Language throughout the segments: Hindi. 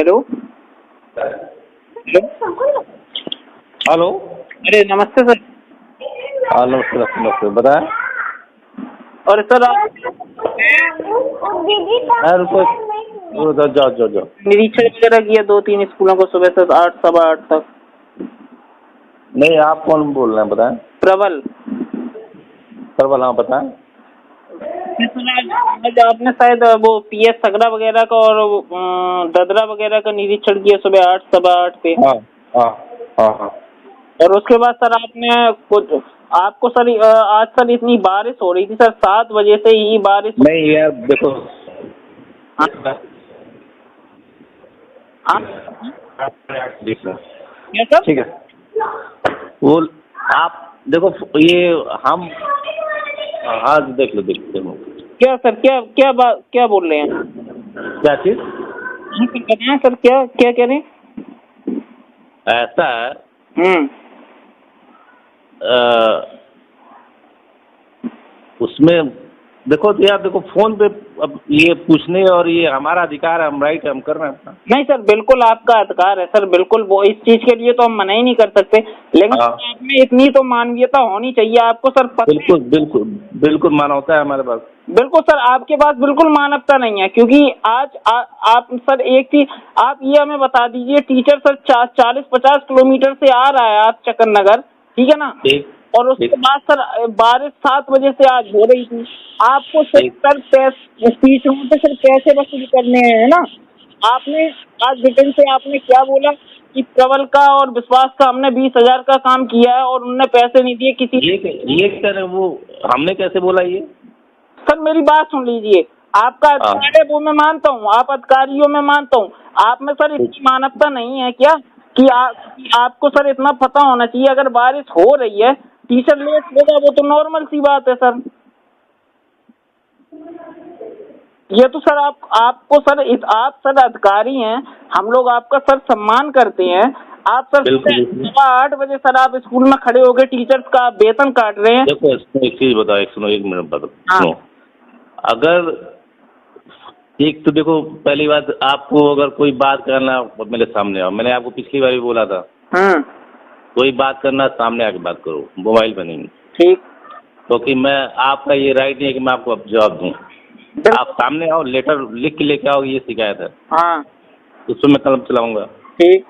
हेलो। हेलो। अरे नमस्ते सर। हाँ नमस्ते नमस्ते बताएं। और सर आप रुको जाओ जाओ जाओ। निरीक्षण वगैरह किया 2-3 स्कूलों को सुबह से 8 सवा 8 तक। नहीं आप कौन बोल रहे हैं बताएं। प्रबल। प्रबल हाँ बताएं। आज आपने शायद वो पीएस सगरा वगैरह का और ददरा वगैरह का निरीक्षण किया सुबह 8 सवा 8 पे। हाँ हाँ हाँ हाँ। और उसके बाद सर आपने कुछ आपको सर आज सर इतनी बारिश हो रही थी सर 7 बजे से ही बारिश। नहीं यार देखो क्या सर? ठीक है वो आप देखो ये हम हाँ देख लो क्या सर क्या बोल रहे हैं? क्या चीज बताएं सर क्या क्या कह रहे हैं? ऐसा है उसमें देखो तो यार देखो फोन पे अब ये पूछने और ये हमारा अधिकार है, हम राइट है, हम कर रहे हैं अपना। नहीं सर बिल्कुल आपका अधिकार है सर, बिल्कुल वो इस चीज के लिए तो हम मना ही नहीं कर सकते, लेकिन आप में इतनी तो मानवीयता होनी चाहिए आपको सर। बिल्कुल बिल्कुल बिल्कुल मानवता है हमारे पास। बिल्कुल सर आपके पास बिल्कुल मानवता नहीं है, क्योंकि आज आप सर एक चीज आप ये हमें बता दीजिए, टीचर सर 40-50 किलोमीटर से आ रहा है आप चक्कर नगर, ठीक है ना, और उसके बाद सर बारिश 7 बजे से आज हो रही थी। आपको सर टीचरों से सर पैसे वसूल करने हैं ना। आपने आज रिटर्न से आपने क्या बोला कि प्रबल का और विश्वास का हमने 20,000 का काम किया है और उनने पैसे नहीं दिए किसी। ये सर वो हमने कैसे बोला ये? सर मेरी बात सुन लीजिए, आपका अधिकार है वो मैं मानता हूँ, आप अधिकारियों में मानता हूँ, आप में सर इतनी मानवता नहीं है क्या कि आपको सर इतना पता होना चाहिए अगर बारिश हो रही है टीचर लेट होगा, वो तो नॉर्मल सी बात है सर। ये तो सर आपको सर आप सर अधिकारी हैं, हम लोग आपका सर सम्मान करते हैं। आप सर 8 बजे सर आप स्कूल में खड़े हो गए, टीचर्स का वेतन काट रहे हैं। देखो एक चीज बताओ, एक मिनट बताओ। सुनो, अगर एक तो देखो पहली बात, आपको अगर कोई बात करना मेरे सामने आओ, मैंने आपको पिछली बार भी बोला था कोई बात करना सामने आके बात करो, मोबाइल पे नहीं। ठीक। क्योंकि मैं आपका ये राइट नहीं है कि मैं आपको अब जवाब दूं। आप सामने आओ, लेटर लिख के लेके आओ, ये शिकायत है हाँ, उसमें मैं कलम चलाऊंगा। ठीक।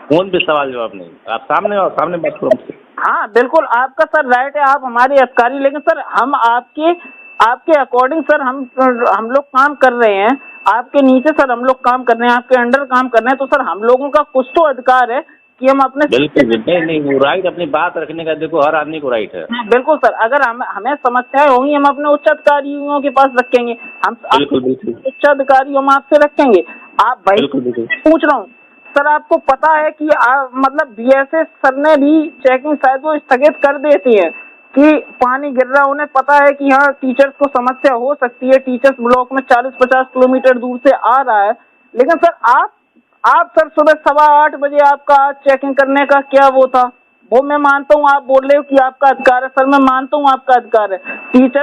फोन पे सवाल जवाब नहीं, आप सामने आओ, सामने बात करो हमसे। हाँ बिल्कुल आपका सर राइट है, आप हमारे अधिकारी, लेकिन सर हम आपके अकॉर्डिंग सर हम लोग काम कर रहे हैं, आपके नीचे सर हम लोग काम कर रहे हैं, आपके अंडर काम कर रहे हैं, तो सर हम लोगों का कुछ तो अधिकार है कि हम अपने। बिल्कुल नहीं वो राइट अपनी बात रखने का देखो हर आदमी को राइट है। हाँ बिल्कुल सर, अगर हमें समस्याएं होंगी हम अपने उच्च अधिकारियों के पास रखेंगे, हम उच्च अधिकारी हम आपसे रखेंगे। आप भाई पूछ रहा हूँ सर, आपको पता है कि मतलब बीएसएस सर ने भी चेकिंग शायद वो स्थगित कर देती है कि पानी गिर रहा, उन्हें पता है कि हाँ टीचर्स को समस्या हो सकती है, टीचर्स ब्लॉक में 40-50 किलोमीटर दूर से आ रहा है, लेकिन सर आप सर सुबह 8:15 बजे आपका चेकिंग करने का क्या वो था, वो मैं मानता हूँ, आप बोल रहे हो कि आपका अधिकार है सर, मैं मानता हूँ आपका अधिकार है। टीचर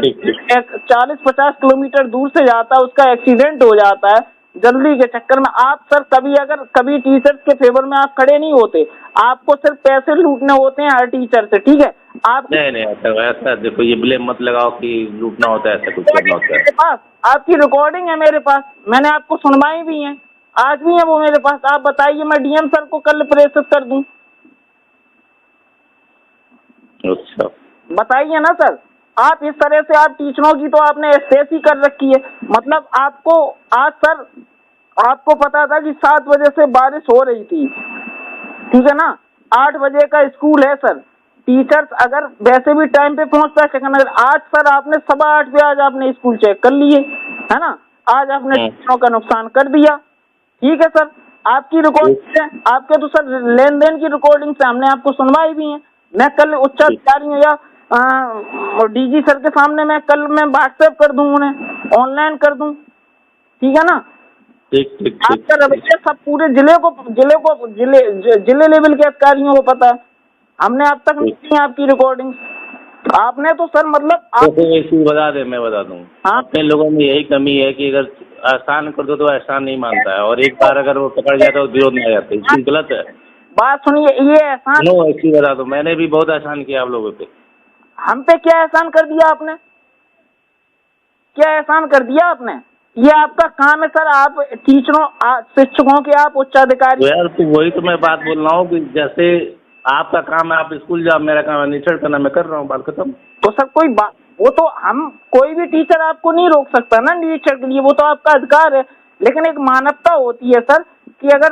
40-50 किलोमीटर दूर से जाता है, उसका एक्सीडेंट हो जाता है जल्दी के चक्कर में, आप सर कभी टीचर्स के फेवर में आप खड़े नहीं होते, आपको सिर्फ पैसे लूटने होते हैं हर टीचर से, ठीक है। आप नहीं ऐसा देखो ये ब्लेम मत लगाओ कि लूटना होता है, ऐसा कुछ करना होता है। मेरे पास आपकी रिकॉर्डिंग है, मेरे पास मैंने आपको सुनवाई भी है, आज भी है वो मेरे पास। आप बताइए, मैं डीएम सर को कल प्रेषित कर दूं। अच्छा बताइए ना सर, आप इस तरह से आप टीचरों की तो आपने एसएससी कर रखी है, मतलब आपको आज सर आपको पता था कि 7 बजे से बारिश हो रही थी, ठीक है ना, 8 बजे का स्कूल है सर, टीचर्स अगर वैसे भी टाइम पे पहुंचता है सेकंड, अगर आज सर आपने 8:15 पे आज आपने स्कूल चेक कर लिए है ना, आज आपने टीचरों का नुकसान कर दिया, ठीक है सर, आपकी रिकॉर्डिंग है, आपके तो सर लेन देन की रिकॉर्डिंग से हमने आपको सुनवाई भी है, मैं कल उच्च अधिकारियों या डीजी सर के सामने मैं कल व्हाट्सएप कर दूं, उन्हें ऑनलाइन कर दूं, ठीक है ना। ठीक आपका रवैया सब पूरे जिले लेवल के अधिकारियों को पता है, हमने अब तक नहीं की आपकी रिकॉर्डिंग, आपने तो सर मतलब आप तो एक चीज बता दे, मैं बता दूं। हाँ, अपने लोगों में यही कमी है कि अगर एहसान कर दो तो एहसान नहीं मानता है, और एक बार अगर वो पकड़ जाता है तो विरोध में आ जाता है। ये चीज गलत है। बात सुनिए, ये एहसान नो, एक चीज बता दो, मैंने भी बहुत एहसान किया आप लोगों पे। हम पे क्या एहसान कर दिया आपने? क्या एहसान कर दिया आपने? ये आपका काम है सर, आप टीचरों शिक्षकों के आप उच्चाधिकारी। तो यार तो वही तो मैं बात बोल रहा हूँ कि जैसे आपका काम है आप स्कूल जाओ, मेरा काम है निरीक्षण करना, मैं कर रहा हूँ, बात खत्म। तो सर कोई बात, वो तो हम कोई भी टीचर आपको नहीं रोक सकता ना निरीक्षण के लिए, वो तो आपका अधिकार है। लेकिन एक मानवता होती है सर कि अगर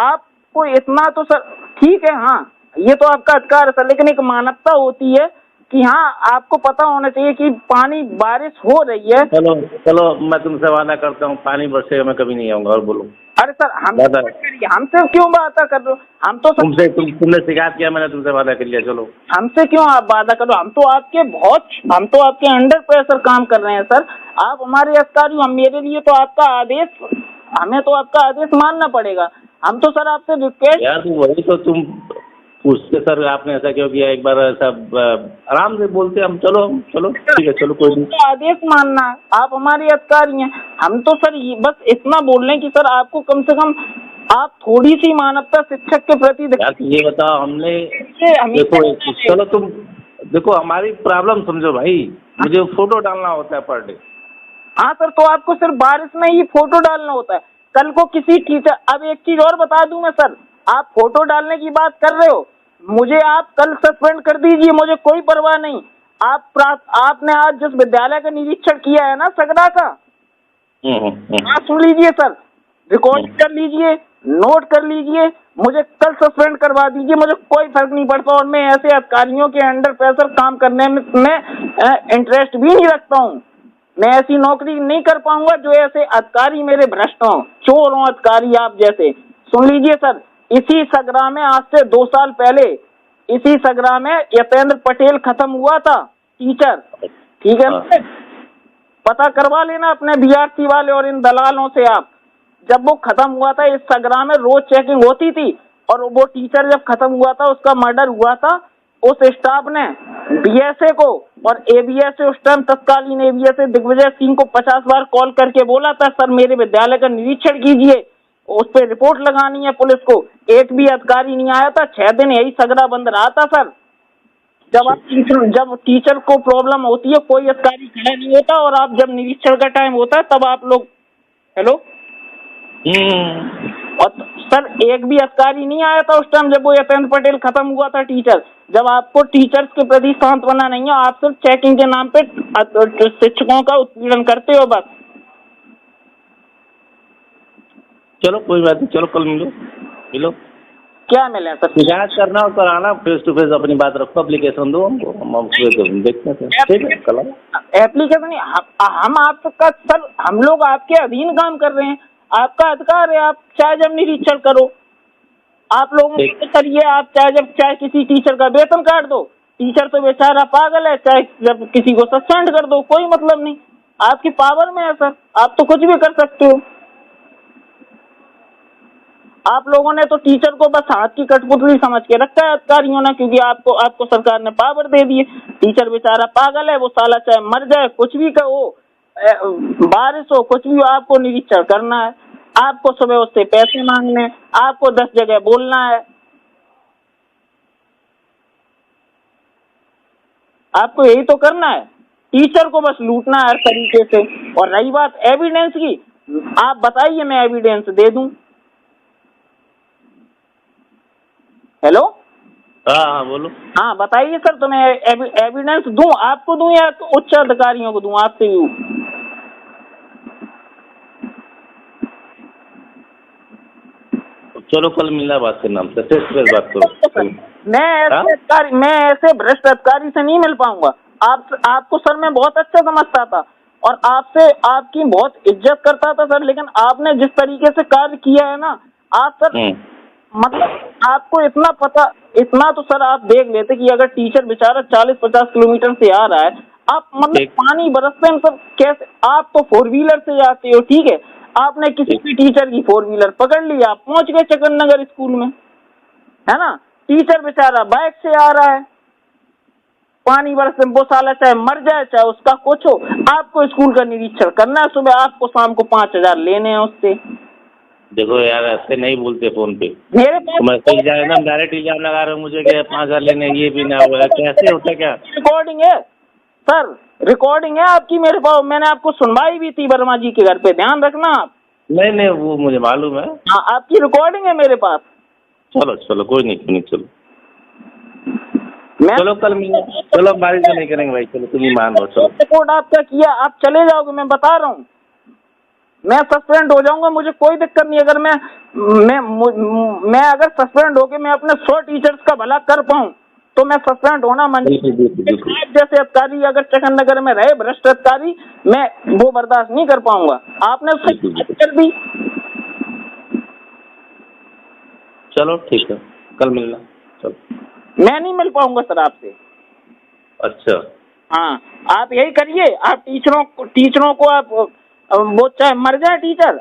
आपको इतना तो सर ठीक है, हाँ ये तो आपका अधिकार है सर, लेकिन एक मानवता होती है कि हाँ आपको पता होना चाहिए कि पानी बारिश हो रही है। चलो चलो, मैं तुमसे वादा करता हूँ पानी बरसेगा मैं कभी नहीं आऊँगा। और बोलो। अरे सर हमसे क्यों वादा कर रहे हो? हम तो तुमने शिकायत किया, मैंने तुमसे वादा कर लिया। चलो, हमसे क्यों आप वादा करो? हम तो आपके अंडर प्रेशर काम कर रहे हैं सर। आप हमारे अधिकारी, हम मेरे लिए तो आपका आदेश, हमें तो आपका आदेश मानना पड़ेगा। हम तो सर आपसे रिक्वेस्ट यार वही तो तुम पूछते सर आपने ऐसा क्यों किया, एक बार ऐसा आराम से बोलते हम। चलो ठीक है, चलो कोई नहीं। आदेश मानना, आप हमारे अधिकारी हैं। हम तो सर बस इतना बोल रहे हैं कि सर आपको कम से कम आप थोड़ी सी मानवता शिक्षक के प्रति यार ये बताओ, हमने देखो चलो तुम देखो हमारी प्रॉब्लम समझो भाई, मुझे फोटो डालना होता है पर डे। हाँ सर, तो आपको सिर्फ बारिश में ही फोटो डालना होता है। कल को किसी टीचर, अब एक चीज और बता दूं मैं सर, आप फोटो डालने की बात कर रहे हो, मुझे आप कल सस्पेंड कर दीजिए, मुझे कोई परवाह नहीं। आपने आज जिस विद्यालय का निरीक्षण किया है ना सगरा का, आप सुन लीजिए सर, रिकॉर्ड कर लीजिए, नोट कर लीजिए, मुझे कल सस्पेंड करवा दीजिए, मुझे कोई फर्क नहीं पड़ता। और मैं ऐसे अधिकारियों के अंडर प्रेशर काम करने में इंटरेस्ट भी नहीं रखता हूँ। मैं ऐसी नौकरी नहीं कर पाऊंगा जो ऐसे अधिकारी मेरे भ्रष्ट हों, चोर हों अधिकारी आप जैसे। सुन लीजिए सर, इसी सगरा में आज से 2 साल पहले इसी सगरा में यतेंद्र पटेल खत्म हुआ था, टीचर, ठीक है ना? पता करवा लेना अपने बीआरसी वाले और इन दलालों से आप। जब वो खत्म हुआ था, इस सगरा में रोज चेकिंग होती थी, और वो टीचर जब खत्म हुआ था, उसका मर्डर हुआ था, उस स्टाफ ने बीएसए को और एबीएसए, उस टाइम तत्कालीन एबीएसए दिग्विजय सिंह को 50 बार कॉल करके बोला था सर मेरे विद्यालय का निरीक्षण कीजिए, उस पर रिपोर्ट लगानी है पुलिस को। एक भी अधिकारी नहीं आया था, 6 दिन यही सगरा बंद रहा था सर। जब टीचर को प्रॉब्लम होती है कोई अधिकारी खड़ा नहीं होता, और आप जब निरीक्षण का टाइम होता है तब आप लोग हेलो और सर एक भी अधिकारी नहीं आया था उस टाइम जब वो यतेंद्र पटेल खत्म हुआ था टीचर। जब आपको टीचर्स के प्रति सांत्वना नहीं है, आप सिर्फ चेकिंग के नाम पे शिक्षकों का उत्पीड़न करते हो बस। चलो कोई बात नहीं, चलो कल मिलो। क्या मिले सर? शिकायत करना और कराना, फेस टू फेस अपनी बात रखो, एप्लीकेशन दो हमको, हम देखते हैं। ठीक है, कल एप्लीकेशन नहीं, हम आपका सर, हम लोग आपके अधीन काम कर रहे हैं, आपका अधिकार है, आप चाहे जब निरीक्षण करो, आप लोगों को करिए, आप चाहे किसी टीचर का वेतन काट दो, टीचर तो बेचारा पागल है, चाहे जब किसी को सस्पेंड कर दो, कोई मतलब नहीं, आपकी पावर में है सर, आप तो कुछ भी कर सकते हो। आप लोगों ने तो टीचर को बस हाथ की कठपुतली समझ के रखा है अधिकारियों ने, क्योंकि आपको सरकार ने पावर दे दी है। टीचर बेचारा पागल है, वो साला चाहे मर जाए, कुछ भी कहो, बारिश हो, कुछ भी हो, आपको निरीक्षण करना है, आपको सुबह उससे पैसे मांगने, आपको 10 जगह बोलना है, आपको यही तो करना है, टीचर को बस लूटना है हर तरीके से। और रही बात एविडेंस की, आप बताइए, मैं एविडेंस दे दूं। हेलो, हाँ बोलो। हाँ बताइए सर, तो मैं एविडेंस दूं, आपको दूं या उच्च अधिकारियों को दूं, आपसे भी? चलो कल मिलना, बात करना हमसे, फेस टू फेस बात करो। मैं ऐसे भ्रष्ट अधिकारी से नहीं मिल पाऊंगा। आपको सर मैं बहुत अच्छा समझता था और आपसे आपकी बहुत इज्जत करता था सर, लेकिन आपने जिस तरीके से कार्य किया है ना, आप सर मतलब आपको इतना तो सर आप देख लेते कि अगर टीचर बेचारा 40-50 किलोमीटर से आ रहा है, आप मतलब पानी बरसते हैं सब कैसे, आप तो 4 व्हीलर से जाते हो, ठीक है, आपने किसी भी टीचर की 4 व्हीलर पकड़ ली, आप पहुंच गए चकन नगर स्कूल में, है ना? टीचर बेचारा बाइक से आ रहा है, पानी बरस में वो साला चाहे मर जाए चाहे उसका कुछ हो, आपको स्कूल का निरीक्षण करना है, सुबह आपको शाम को 5,000 लेने हैं उससे। देखो यार ऐसे नहीं बोलते फोन पे, मेरे पास मैसेज जा रहा है ना, डायरेक्ट इल्जाम लगा रहे हो मुझे कि 5,000 लेने, ये भी ना हुआ है, कैसे होता क्या? रिकॉर्डिंग है सर, रिकॉर्डिंग है आपकी मेरे पास, मैंने आपको सुनवाई भी थी वर्मा जी के घर पे, ध्यान रखना आप। नहीं वो मुझे मालूम है। हाँ, आपकी रिकॉर्डिंग है मेरे पास। चलो कोई नहीं चलो मैं चलो कल मिलना, चलो बारिश तो नहीं करेंगे भाई, चलो तुम ही मान लो। चलो रिपोर्ट आपका किया, आप चले जाओगे, मैं बता रहा हूँ, मैं सस्पेंड हो जाऊंगा, मुझे कोई दिक्कत नहीं। अगर मैं अगर सस्पेंड होके मैं अपने 100 टीचर्स का भला कर पाऊँ तो मैं सस्पेंड होना जैसे अधिकारी अगर चकन नगर में रहे भ्रष्ट अधिकारी, मैं वो बर्दाश्त नहीं कर पाऊंगा। आपने उससे कर दी। चलो ठीक है, कल मिलना। चलो मैं नहीं मिल पाऊंगा सर आपसे। अच्छा हाँ, आप यही करिए, आप टीचरों को आप वो चाहे मर जाए टीचर,